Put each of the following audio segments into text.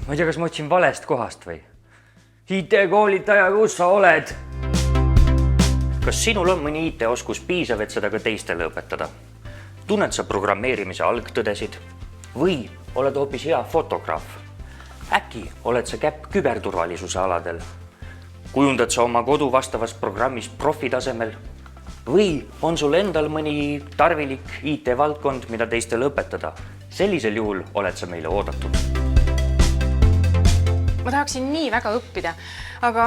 Ma ei tea, kas ma otsin valest kohast või? IT-koolitaja, kus sa oled? Kas sinul on mõni IT-oskus piisav, et seda ka teistele õpetada? Tunned sa programmeerimise algtõdesid? Või oled hoopis hea fotograaf? Äkki oled sa käpp küberturvalisuse aladel? Kujundad sa oma kodu vastavas programmis profitasemel? Või on sul endal mõni tarvilik IT-valdkond, mida teistele õpetada? Sellisel juhul oled sa meile oodatud. Ma tahaksin nii väga õppida, aga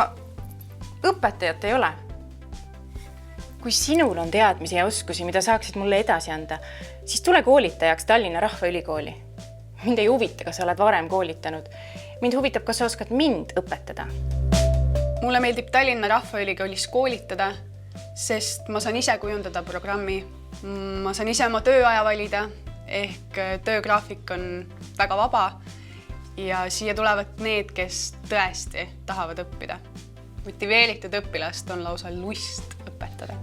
õpetajat ei ole. Kui sinul on teadmisi ja oskusi, mida saaksid mulle edasi anda, siis tule koolitajaks Tallinna Rahvaülikooli. Mind ei huvita, kas sa oled varem koolitanud. Mind huvitab, kas sa oskad mind õpetada. Mulle meeldib Tallinna Rahvaülikoolis koolitada, sest ma saan ise kujundada programmi. Ma saan ise oma tööaja valida, ehk töögraafik on väga vaba ja siia tulevad need, kes tõesti tahavad õppida. Motiveeritud õpilast on lausa lust õpetada.